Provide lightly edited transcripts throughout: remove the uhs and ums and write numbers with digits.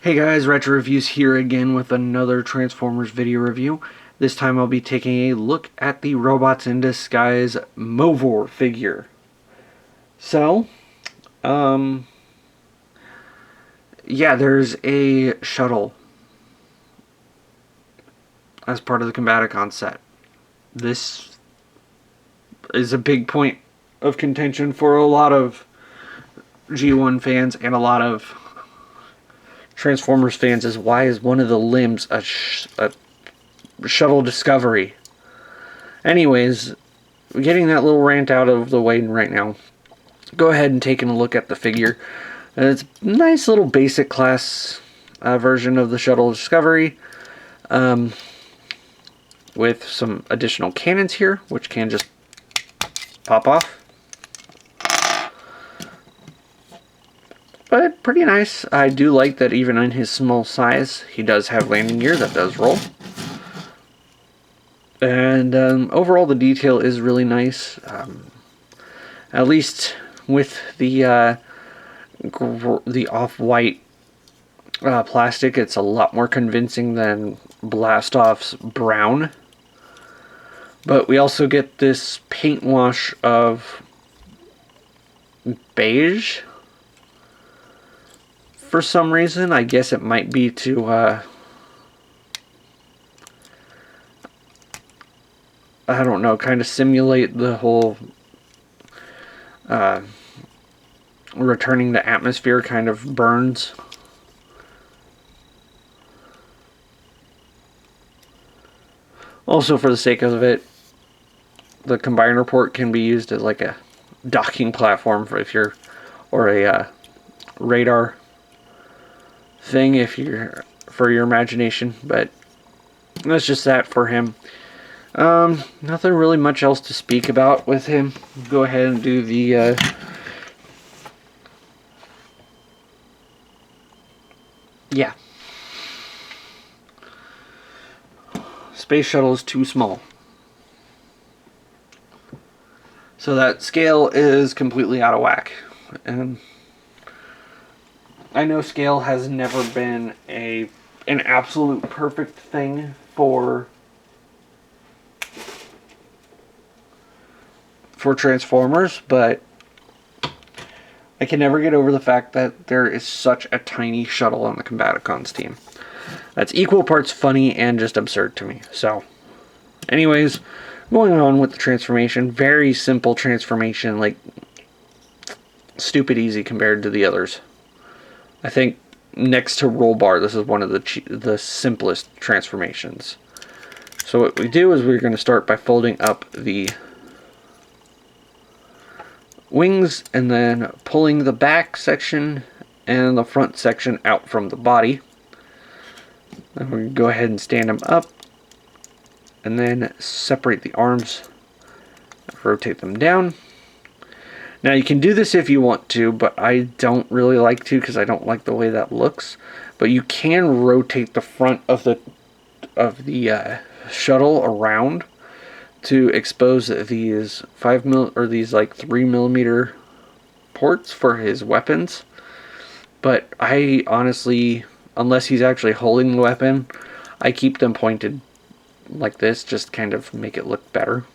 Hey guys, Retro Reviews here again with another Transformers video review. This time I'll be taking a look at the Robots in Disguise Movor figure. So, yeah, there's a shuttle as part of the Combaticon set. This is a big point of contention for a lot of G1 fans and a lot of Transformers fans is why is one of the limbs a shuttle Discovery. Anyways, getting that little rant out of the way right now, go ahead and take a look at the figure. It's a nice little basic class version of the shuttle Discovery with some additional cannons here, which can just pop off. But pretty nice. I do like that even in his small size, he does have landing gear that does roll. And overall, the detail is really nice. At least with the off-white plastic, it's a lot more convincing than Blastoff's brown. But we also get this paint wash of beige. For some reason, I guess it might be to I don't know, kind of simulate the whole returning to atmosphere kind of burns. Also, for the sake of it, the combiner port can be used as like a docking platform for if you're, or a radar thing if you're, for your imagination. But that's just that for him. Nothing really much else to speak about with him. Go ahead and do the yeah. Space shuttle is too small. So that scale is completely out of whack. And I know scale has never been an absolute perfect thing for Transformers, but I can never get over the fact that there is such a tiny shuttle on the Combaticons team. That's equal parts funny and just absurd to me. So, anyways, going on with the transformation. Very simple transformation, like stupid easy compared to the others. I think next to Roll Bar, this is one of the simplest transformations. So what we do is we're going to start by folding up the wings and then pulling the back section and the front section out from the body. And we're going to go ahead and stand them up and then separate the arms, rotate them down. Now you can do this if you want to, but I don't really like to because I don't like the way that looks. But you can rotate the front of the shuttle around to expose these 5mm or these like 3mm ports for his weapons. But I honestly, unless he's actually holding the weapon, I keep them pointed like this, just kind of make it look better.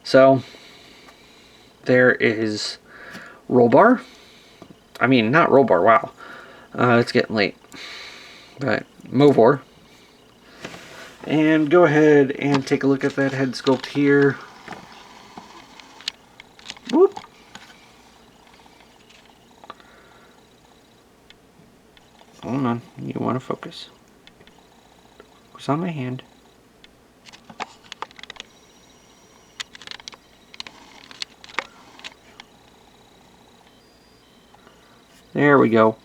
So there is Roll Bar. I mean, not Roll Bar, wow. It's getting late. But Movor. And go ahead and take a look at that head sculpt here. Whoop. Hold on, you want to focus. Focus on my hand. There we go.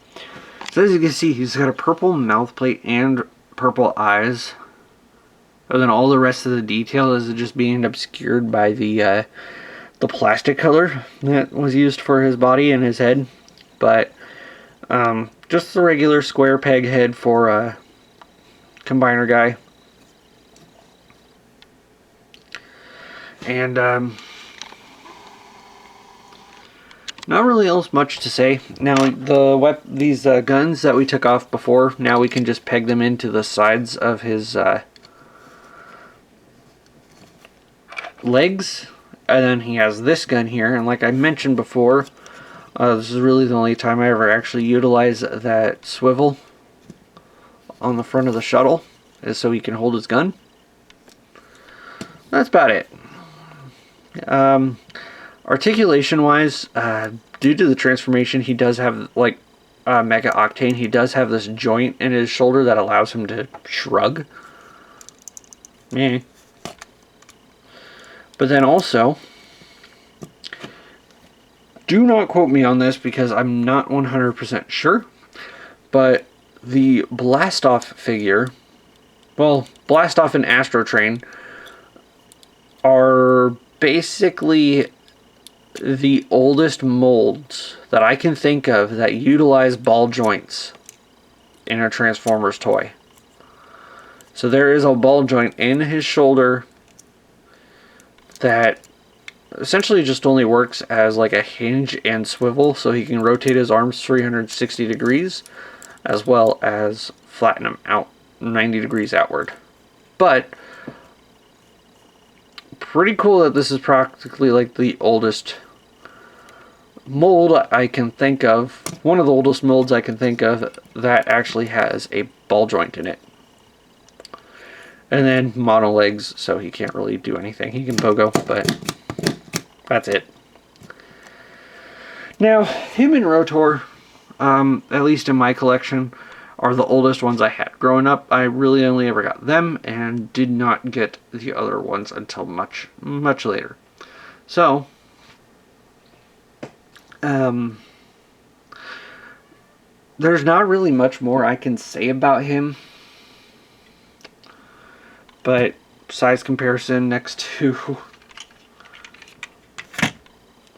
So as you can see, he's got a purple mouth plate and purple eyes. And then all the rest of the detail is just being obscured by the plastic color that was used for his body and his head. But just the regular square peg head for a combiner guy. And not really else much to say. Now, these guns that we took off before, now we can just peg them into the sides of his legs. And then he has this gun here, and like I mentioned before, this is really the only time I ever actually utilize that swivel on the front of the shuttle, is so he can hold his gun. That's about it. Articulation wise, due to the transformation, he does have, like Mega Octane, he does have this joint in his shoulder that allows him to shrug. Yeah. But then also, do not quote me on this because I'm not 100% sure, but the Blastoff figure, well, Blastoff and Astro Train are basically the oldest molds that I can think of that utilize ball joints in a Transformers toy. So there is a ball joint in his shoulder that essentially just only works as like a hinge and swivel, so he can rotate his arms 360 degrees as well as flatten them out 90 degrees outward. But pretty cool that this is practically like the oldest mold I can think of, one of the oldest molds I can think of that actually has a ball joint in it. And then mono legs, so he can't really do anything. He can pogo, but that's it. Now, him and Rotor, at least in my collection, are the oldest ones I had. Growing up, I really only ever got them and did not get the other ones until much, much later. So, there's not really much more I can say about him. But size comparison next to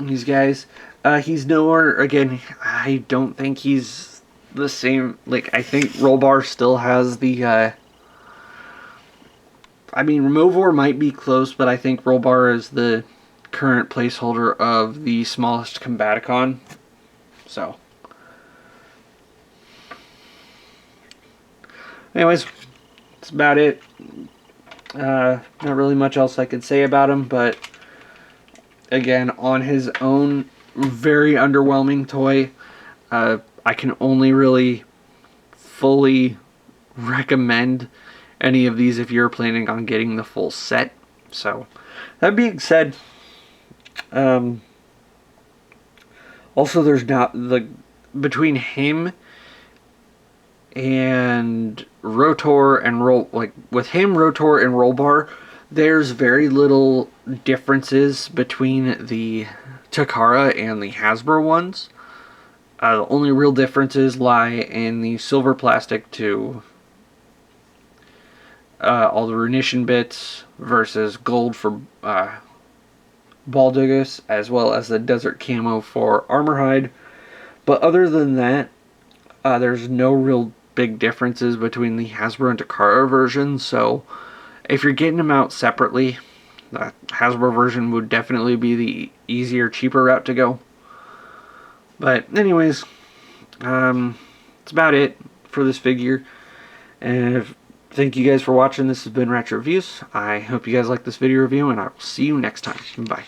these guys, he's nowhere, again, I don't think he's the same. Like, I think Rollbar still has the, I mean, Movor might be close, but I think Rollbar is the current placeholder of the smallest Combaticon. So, anyways, that's about it. Not really much else I could say about him, but again, on his own, very underwhelming toy. I can only really fully recommend any of these if you're planning on getting the full set. So, that being said, also there's not between him and Rotor and with him, Rotor and Rollbar, there's very little differences between the Takara and the Hasbro ones. The only real differences lie in the silver plastic to all the Ruination bits versus gold for Baldigus, as well as the desert camo for Armorhide. But other than that, there's no real big differences between the Hasbro and Takara versions, so if you're getting them out separately, the Hasbro version would definitely be the easier, cheaper route to go. But anyways, that's about it for this figure. And thank you guys for watching. This has been Ratchet Reviews. I hope you guys like this video review, and I will see you next time. Bye.